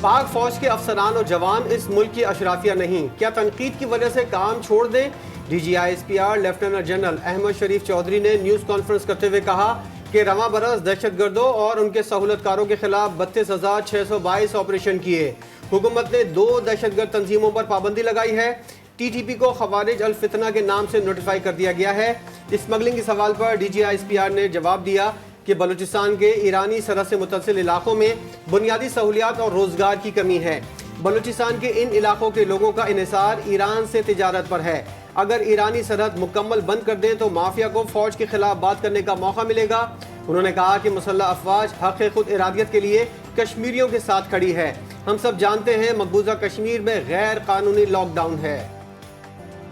پاک فوج کے افسران اور جوان اس ملک کی اشرافیہ نہیں، کیا تنقید کی وجہ سے کام چھوڑ دیں؟ D G I S P R lieutenant general Ahmed Sharif Chaudhry نے نیوز کانفرنس کرتے ہوئے کہا کہ رواں برس دہشت گردوں اور ان کے سہولت کاروں کے خلاف 32,622 آپریشن کیے۔ حکومت نے 2 دہشت گرد تنظیموں پر پابندی لگائی ہے۔ ٹی ٹی پی کو خوارج الفتنہ کے نام سے نوٹیفائی کر دیا گیا ہے۔ اسمگلنگ کے سوال پر D G I S P R نے جواب دیا کہ بلوچستان کے ایرانی سرحد سے متصل علاقوں میں بنیادی سہولیات اور روزگار کی کمی ہے۔ بلوچستان کے ان علاقوں کے لوگوں کا انحصار ایران سے تجارت پر ہے۔ اگر ایرانی سرحد مکمل بند کر دیں تو مافیا کو فوج کے خلاف بات کرنے کا موقع ملے گا۔ انہوں نے کہا کہ مسلح افواج حق خود ارادیت کے لیے کشمیریوں کے ساتھ کھڑی ہے۔ ہم سب جانتے ہیں مقبوضہ کشمیر میں غیر قانونی لاک ڈاؤن ہے۔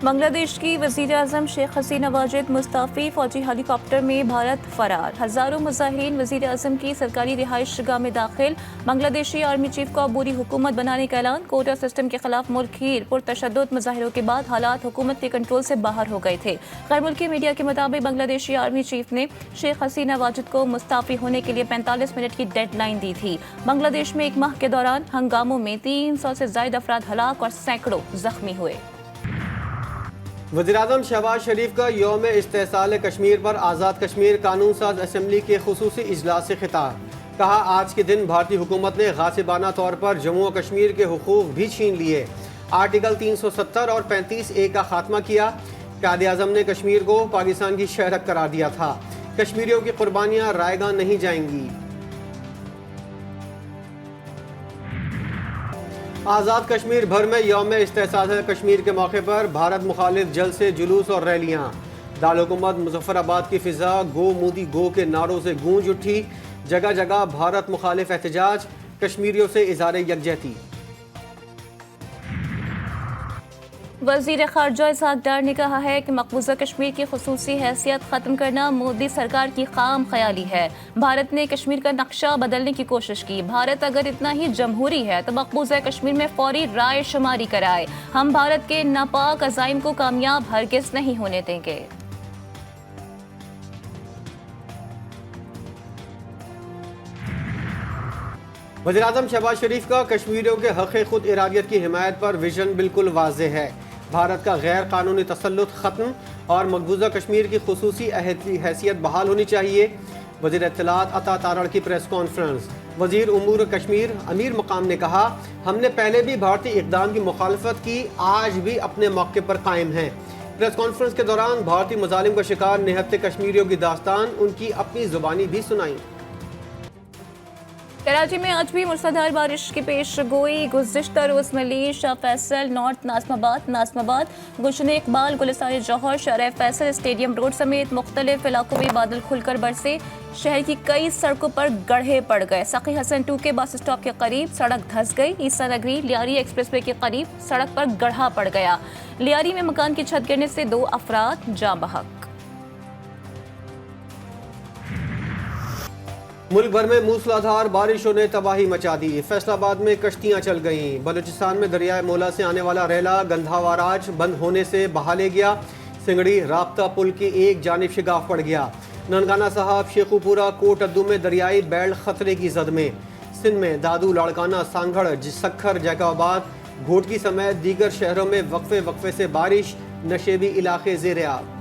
بنگلہ دیش کی وزیر اعظم شیخ حسینہ واجد مستعفی، فوجی ہیلی کاپٹر میں بھارت فرار۔ ہزاروں مظاہرین وزیر اعظم کی سرکاری رہائش گاہ میں داخل۔ بنگلہ دیشی آرمی چیف کا عبوری حکومت بنانے کا اعلان۔ کوٹا سسٹم کے خلاف ملک گیر پرتشدد مظاہروں کے بعد حالات حکومت کے کنٹرول سے باہر ہو گئے تھے۔ غیر ملکی میڈیا کے مطابق بنگلہ دیشی آرمی چیف نے شیخ حسینہ واجد کو مستعفی ہونے کے لیے 45 منٹ کی ڈیڈ لائن دی تھی۔ بنگلہ دیش میں ایک ماہ کے دوران ہنگاموں میں 300 سے زائد افراد ہلاک اور سینکڑوں زخمی ہوئے۔ وزیراعظم شہباز شریف کا یوم استحصال کشمیر پر آزاد کشمیر قانون ساز اسمبلی کے خصوصی اجلاس سے خطاب۔ کہا آج کے دن بھارتی حکومت نے غاصبانہ طور پر جموں و کشمیر کے حقوق بھی چھین لیے۔ آرٹیکل 370 اور 35A کا خاتمہ کیا۔ قائد اعظم نے کشمیر کو پاکستان کی شہرک قرار دیا تھا۔ کشمیریوں کی قربانیاں رائے گاہ نہیں جائیں گی۔ آزاد کشمیر بھر میں یوم استحصال کشمیر کے موقع پر بھارت مخالف جلسے، جلوس اور ریلیاں۔ دارالحکومت مظفر آباد کی فضا گو مودی گو کے نعروں سے گونج اٹھی۔ جگہ جگہ بھارت مخالف احتجاج، کشمیریوں سے اظہار یکجہتی۔ وزیر خارجہ اسحاق ڈار نے کہا ہے کہ مقبوضہ کشمیر کی خصوصی حیثیت ختم کرنا مودی سرکار کی خام خیالی ہے۔ بھارت نے کشمیر کا نقشہ بدلنے کی کوشش کی۔ بھارت اگر اتنا ہی جمہوری ہے تو مقبوضہ کشمیر میں فوری رائے شماری کرائے۔ ہم بھارت کے ناپاک عزائم کو کامیاب ہرگز نہیں ہونے دیں گے۔ وزیراعظم شہباز شریف کا کشمیریوں کے حق خود ارادیت کی حمایت پر ویژن بالکل واضح ہے۔ بھارت کا غیر قانونی تسلط ختم اور مقبوضہ کشمیر کی خصوصی حیثیت بحال ہونی چاہیے۔ وزیر اطلاعات عطا تارڑ کی پریس کانفرنس۔ وزیر امور کشمیر امیر مقام نے کہا ہم نے پہلے بھی بھارتی اقدام کی مخالفت کی، آج بھی اپنے موقع پر قائم ہیں۔ پریس کانفرنس کے دوران بھارتی مظالم کا شکار نہتے کشمیریوں کی داستان ان کی اپنی زبانی بھی سنائی۔ کراچی میں آج بھی موسلادھار بارش کی پیش گوئی۔ گزشتہ روز ملی شاہ فیصل، نارتھ ناظم آباد، گلشن اقبال، گلستان جوہر، شارع فیصل، اسٹیڈیم روڈ سمیت مختلف علاقوں میں بادل کھل کر برسے۔ شہر کی کئی سڑکوں پر گڑھے پڑ گئے۔ ساقی حسن 2 کے بس اسٹاپ کے قریب سڑک دھس گئی۔ عیسیٰ نگری لیاری ایکسپریس وے کے قریب سڑک پر گڑھا پڑ گیا۔ لیاری میں مکان کی چھت گرنے سے 2 افراد جاں بحق۔ ملک بھر میں موسلادھار بارشوں نے تباہی مچا دی۔ فیصل آباد میں کشتیاں چل گئیں۔ بلوچستان میں دریائے مولا سے آنے والا ریلا گندھاواراج بند ہونے سے بہا لے گیا۔ سنگڑی رابطہ پل کی ایک جانب شگاف پڑ گیا۔ ننکانہ صاحب، شیخو پورہ، کوٹ ادو میں دریائی بیڑ خطرے کی زد میں۔ سندھ میں دادو، لاڑکانہ، سانگھڑ، سکھر، جیکب آباد، گھوٹکی سمیت دیگر شہروں میں وقفے سے بارش، نشیبی علاقے زیر آب۔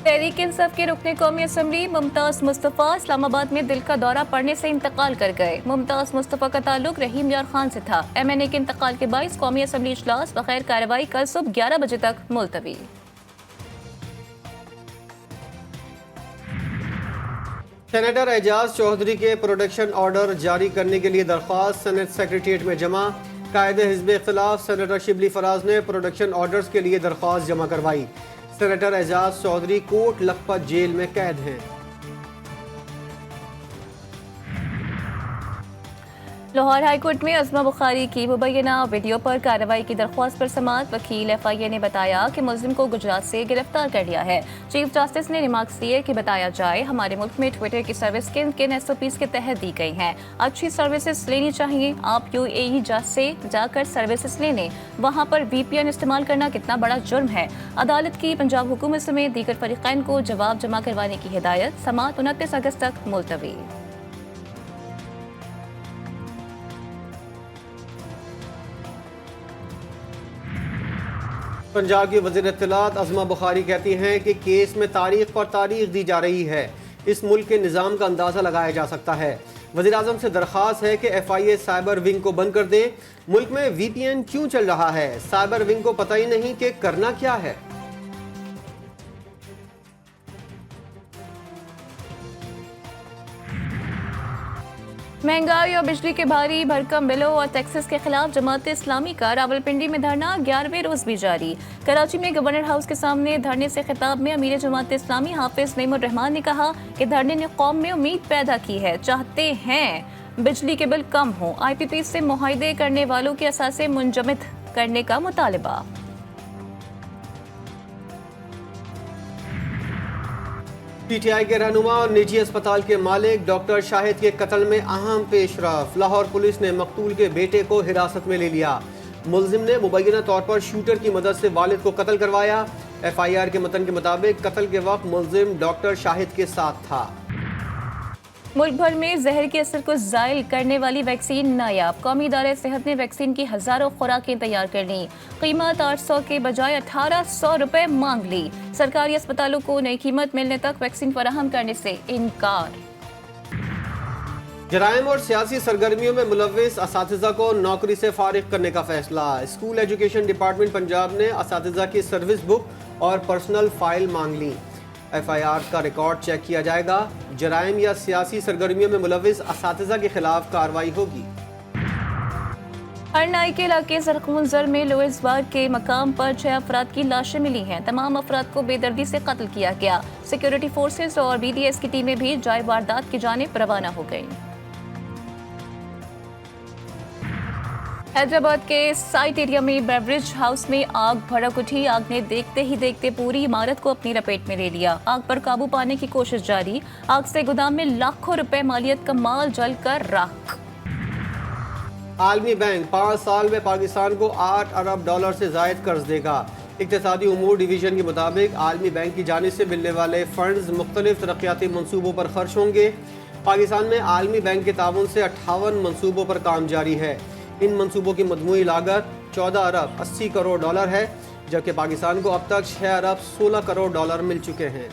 تحریک انصاف کے رکن قومی اسمبلی ممتاز مصطفیٰ اسلام آباد میں دل کا دورہ پڑنے سے انتقال کر گئے۔ ممتاز مصطفیٰ کا تعلق رحیم یار خان سے تھا۔ ایم این اے کے انتقال کے باعث قومی اسمبلی اجلاس بغیر کارروائی کل صبح 11 بجے تک ملتوی۔ سینیٹر اعجاز چودھری کے پروٹیکشن آرڈر جاری کرنے کے لیے درخواست سینٹ سیکریٹریٹ میں جمع۔ قائد حزب اختلاف سینیٹر شبلی فراز نے پروٹیکشن آرڈرز کے لیے درخواست جمع کروائی۔ سینیٹر اعجاز چودھری کوٹ لکھپت جیل میں قید ہیں۔ لاہور ہائی کورٹ میں عظمہ بخاری کی مبینہ ویڈیو پر کارروائی کی درخواست پر سماعت۔ وکیل ایف آئی اے نے بتایا کہ ملزم کو گجرات سے گرفتار کر لیا ہے۔ چیف جسٹس نے ریمارکس دیے کہ بتایا جائے ہمارے ملک میں ٹویٹر کی سروس کن کن ایس او پیز کے تحت دی گئی ہیں۔ اچھی سروسز لینی چاہیے۔ آپ یو اے ای سے جا کر سروسز لے لیں۔ وہاں پر وی پی این استعمال کرنا کتنا بڑا جرم ہے۔ عدالت کی پنجاب حکومت سمیت دیگر فریقین کو جواب جمع کروانے کی ہدایت۔ سماعت 29 اگست تک ملتوی۔ پنجاب کی وزیر اطلاعات عظمہ بخاری کہتی ہیں کہ کیس میں تاریخ پر تاریخ دی جا رہی ہے، اس ملک کے نظام کا اندازہ لگایا جا سکتا ہے۔ وزیر اعظم سے درخواست ہے کہ F I A cyber wing کو بند کر دیں۔ ملک میں وی پی این کیوں چل رہا ہے؟ سائبر ونگ کو پتہ ہی نہیں کہ کرنا کیا ہے۔ مہنگائی اور بجلی کے بھاری بھرکم بلوں اور ٹیکسز کے خلاف جماعت اسلامی کا راولپنڈی میں دھرنا 11ویں روز بھی جاری۔ کراچی میں گورنر ہاؤس کے سامنے دھرنے سے خطاب میں امیر جماعت اسلامی حافظ نعیم الرحمان نے کہا کہ دھرنے نے قوم میں امید پیدا کی ہے، چاہتے ہیں بجلی کے بل کم ہوں۔ آئی پی پی سے معاہدے کرنے والوں کے اثاثے منجمد کرنے کا مطالبہ۔ پی ٹی آئی کے رہنما اور نجی اسپتال کے مالک ڈاکٹر شاہد کے قتل میں اہم پیش رفت۔ لاہور پولیس نے مقتول کے بیٹے کو حراست میں لے لیا۔ ملزم نے مبینہ طور پر شوٹر کی مدد سے والد کو قتل کروایا۔ ایف آئی آر کے متن کے مطابق قتل کے وقت ملزم ڈاکٹر شاہد کے ساتھ تھا۔ ملک بھر میں زہر کے اثر کو زائل کرنے والی ویکسین نایاب۔ قومی ادارہ صحت نے ویکسین کی ہزاروں خوراکیں تیار کر لیں۔ قیمت 800 کے بجائے 1800 روپے مانگ لی۔ سرکاری اسپتالوں کو نئی قیمت ملنے تک ویکسین فراہم کرنے سے انکار۔ جرائم اور سیاسی سرگرمیوں میں ملوث اساتذہ کو نوکری سے فارغ کرنے کا فیصلہ۔ اسکول ایجوکیشن ڈپارٹمنٹ پنجاب نے اساتذہ کی سروس بک اور پرسنل فائل مانگ لی۔ ایف آئی آر کا ریکارڈ چیک کیا جائے گا۔ جرائم یا سیاسی سرگرمیوں میں ملوث اساتذہ کے خلاف کارروائی ہوگی۔ ہرنائی کے علاقے زرقون زر میں لوئس بار کے مقام پر 6 افراد کی لاشیں ملی ہیں۔ تمام افراد کو بے دردی سے قتل کیا گیا۔ سیکیورٹی فورسز اور بی ڈی ایس کی ٹیمیں بھی جائے واردات کی جانب روانہ ہو گئیں۔ حیدرآباد کے سائٹ ایریا میں بیوریج ہاؤس میں آگ بھڑک اٹھی۔ آگ نے دیکھتے ہی دیکھتے پوری عمارت کو اپنی لپیٹ میں لے لیا۔ آگ پر قابو پانے کی کوشش جاری۔ آگ سے گودام میں لاکھوں روپے مالیت کا مال جل کر راکھ۔ عالمی بینک 5 سال میں پاکستان کو $8 ارب سے زائد قرض دے گا۔ اقتصادی امور ڈویژن کے مطابق عالمی بینک کی جانب سے ملنے والے فنڈز مختلف ترقیاتی منصوبوں پر خرچ ہوں گے۔ پاکستان میں عالمی بینک کے تعاون سے 58 منصوبوں پر کام جاری ہے۔ ان منصوبوں کی مجموعی لاگت $14 ارب 80 کروڑ ہے، جبکہ پاکستان کو اب تک $6 ارب 16 کروڑ مل چکے ہیں۔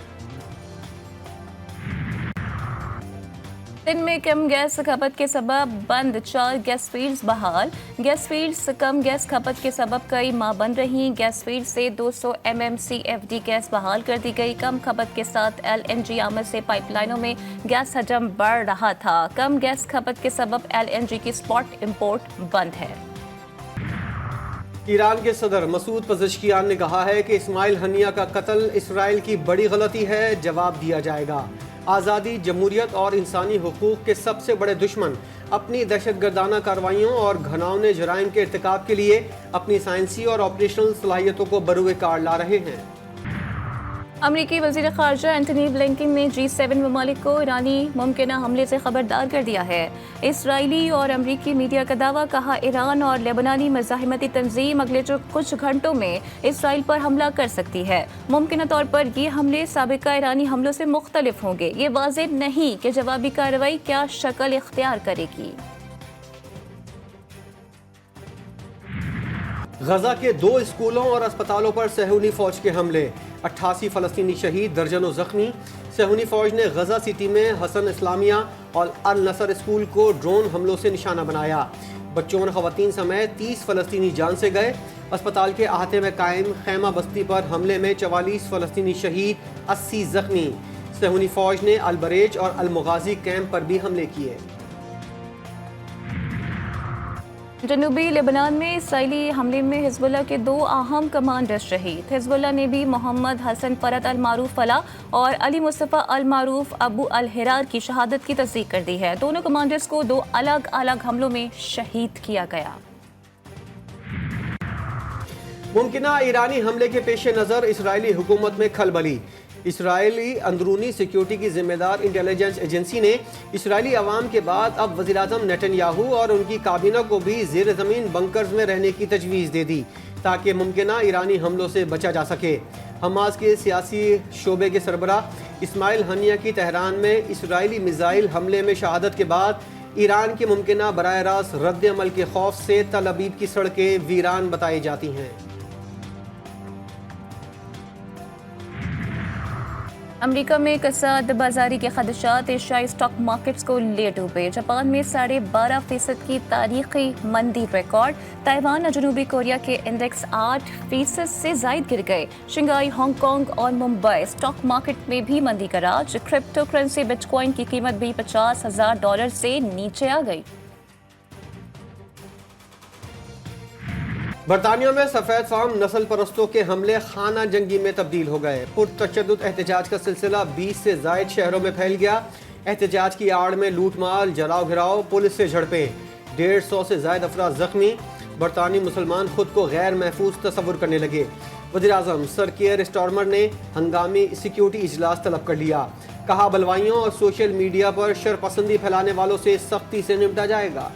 دن میں کم گیس کھپت کے سبب بند 4 گیس فیلڈز بحال۔ گیس فیلڈز کم گیس کھپت کے سبب کئی ماہ بند رہیں۔ گیس فیلڈ سے 200 MMCFD گیس بحال کر دی گئی۔ کم کھپت کے ساتھ LNG آمد سے پائپ لائنوں میں گیس حجم بڑھ رہا تھا۔ کم گیس کھپت کے سبب LNG کی اسپاٹ امپورٹ بند ہے۔ ایران کے صدر مسعود پزشکیان نے کہا ہے کہ اسماعیل ہنیہ کا قتل اسرائیل کی بڑی غلطی ہے، جواب دیا جائے گا۔ آزادی، جمہوریت اور انسانی حقوق کے سب سے بڑے دشمن اپنی دہشت گردانہ کارروائیوں اور گھناؤنے جرائم کے ارتکاب کے لیے اپنی سائنسی اور آپریشنل صلاحیتوں کو بروئے کار لا رہے ہیں۔ امریکی وزیر خارجہ اینٹنی بلنکن نے G7 ممالک کو ایرانی ممکنہ حملے سے خبردار کر دیا ہے۔ اسرائیلی اور امریکی میڈیا کا دعویٰ، کہا ایران اور لیبنانی مزاحمتی تنظیم اگلے کچھ گھنٹوں میں اسرائیل پر حملہ کر سکتی ہے۔ ممکنہ طور پر یہ حملے سابقہ ایرانی حملوں سے مختلف ہوں گے۔ یہ واضح نہیں کہ جوابی کارروائی کیا شکل اختیار کرے گی۔ غزہ کے 2 اسکولوں اور اسپتالوں پر صہیونی فوج کے حملے، 88 فلسطینی شہید، درجنوں زخمی۔ صہیونی فوج نے غزہ سٹی میں حسن اسلامیہ اور النصر اسکول کو ڈرون حملوں سے نشانہ بنایا۔ بچوں اور خواتین سمیت 30 فلسطینی جان سے گئے۔ اسپتال کے احاطے میں قائم خیمہ بستی پر حملے میں 44 فلسطینی شہید، 80 زخمی۔ صہیونی فوج نے البریج اور المغازی کیمپ پر بھی حملے کیے۔ جنوبی لبنان میں اسرائیلی حملے میں حزب اللہ کے 2 اہم کمانڈر شہید۔ حزب اللہ نے بھی محمد حسن فرد المعروف فلاح اور علی مصطفیٰ المعروف ابو الحرار کی شہادت کی تصدیق کر دی ہے۔ دونوں کمانڈرز کو 2 الگ الگ حملوں میں شہید کیا گیا۔ ممکنہ ایرانی حملے کے پیش نظر اسرائیلی حکومت میں کھلبلی۔ اسرائیلی اندرونی سیکیورٹی کی ذمہ دار انٹیلیجنس ایجنسی نے اسرائیلی عوام کے بعد اب وزیراعظم نیتن یاہو اور ان کی کابینہ کو بھی زیر زمین بنکرز میں رہنے کی تجویز دے دی تاکہ ممکنہ ایرانی حملوں سے بچا جا سکے۔ حماس کے سیاسی شعبے کے سربراہ اسماعیل ہنیہ کی تہران میں اسرائیلی میزائل حملے میں شہادت کے بعد ایران کے ممکنہ براہ راست رد عمل کے خوف سے تل ابیب کی سڑکیں ویران بتائی جاتی ہیں۔ امریکہ میں کساد بازاری کے خدشات ایشیائی اسٹاک مارکیٹس کو لے ڈوبے. جاپان میں 12.5% کی تاریخی مندی ریکارڈ. تائیوان اور جنوبی کوریا کے انڈیکس 8% سے زائد گر گئے. شنگھائی، ہانگ کانگ اور ممبئی اسٹاک مارکیٹ میں بھی مندی کا راج. کرپٹو کرنسی بٹ کوائن کی قیمت بھی $50,000 سے نیچے آ گئی. برطانیہ میں سفید فام نسل پرستوں کے حملے خانہ جنگی میں تبدیل ہو گئے. پرتشدد احتجاج کا سلسلہ 20 سے زائد شہروں میں پھیل گیا. احتجاج کی آڑ میں لوٹ مار، جلاؤ گھراؤ، پولیس سے جھڑپیں. 150 سے زائد افراد زخمی. برطانوی مسلمان خود کو غیر محفوظ تصور کرنے لگے. وزیراعظم سر کیئر سٹارمر نے ہنگامی سیکیورٹی اجلاس طلب کر لیا. کہا بلوائیوں اور سوشل میڈیا پر شرپسندی پھیلانے والوں سے سختی سے نمٹا جائے گا.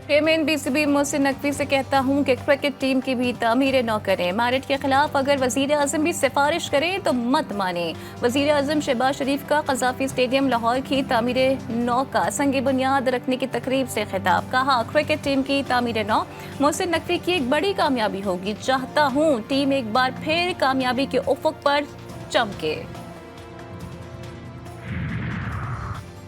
چیئرمین BCB محسن نقوی سے کہتا ہوں کہ کرکٹ ٹیم کی بھی تعمیر نو کریں. میرٹ کے خلاف اگر وزیر اعظم بھی سفارش کریں تو مت مانیں. وزیر اعظم شہباز شریف کا قذافی اسٹیڈیم لاہور کی تعمیر نو کا سنگ بنیاد رکھنے کی تقریب سے خطاب. کہا کرکٹ ٹیم کی تعمیر نو محسن نقوی کی ایک بڑی کامیابی ہوگی. چاہتا ہوں ٹیم ایک بار پھر کامیابی کے افق پر چمکے.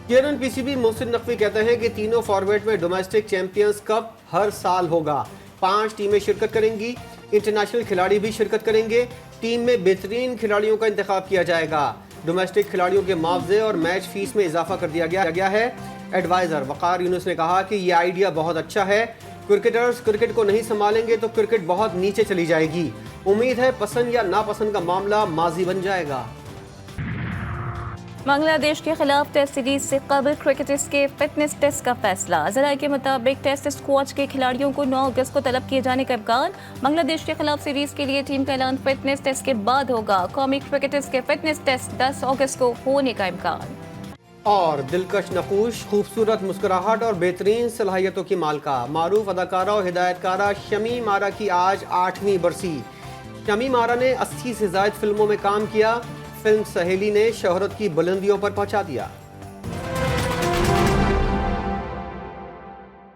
چیئرمین PCB محسن نقوی کہتے ہیں کہ تینوں فارمیٹ میں ڈومیسٹک چیمپئنز کپ ہر سال ہوگا. 5 ٹیمیں شرکت کریں گی. انٹرنیشنل کھلاڑی بھی شرکت کریں گے. ٹیم میں بہترین کھلاڑیوں کا انتخاب کیا جائے گا. ڈومیسٹک کھلاڑیوں کے معاوضے اور میچ فیس میں اضافہ کر دیا گیا ہے. ایڈوائزر وقار یونس نے کہا کہ یہ آئیڈیا بہت اچھا ہے. کرکٹرز کرکٹ کو نہیں سنبھالیں گے تو کرکٹ بہت نیچے چلی جائے گی. امید ہے پسند یا ناپسند کا معاملہ ماضی بن جائے گا. بنگلہ دیش کے خلاف ٹیسٹ سیریز سے قبل کرکٹرز کے فٹنس ٹیسٹ کا فیصلہ. ذرائع کے مطابق ٹیسٹ اسکواڈ کے کھلاڑیوں کو 9 اگست کو طلب کیے جانے کا امکان. بنگلہ دیش کے خلاف سیریز کے لیے ٹیم کا اعلان فٹنس ٹیسٹ کے بعد ہوگا. قومی کرکٹرز کے فٹنس ٹیسٹ 10 اگست کو ہونے کا امکان. اور دلکش نقوش، خوبصورت مسکراہٹ اور بہترین صلاحیتوں کی مالکہ معروف اداکارہ اور ہدایت کارہ شمیم آرا کی آج 8ویں برسی. شمیم آرا نے 80 سے زائد فلموں میں کام کیا. فلم سہیلی نے شہرت کی بلندیوں پر پہنچا دیا.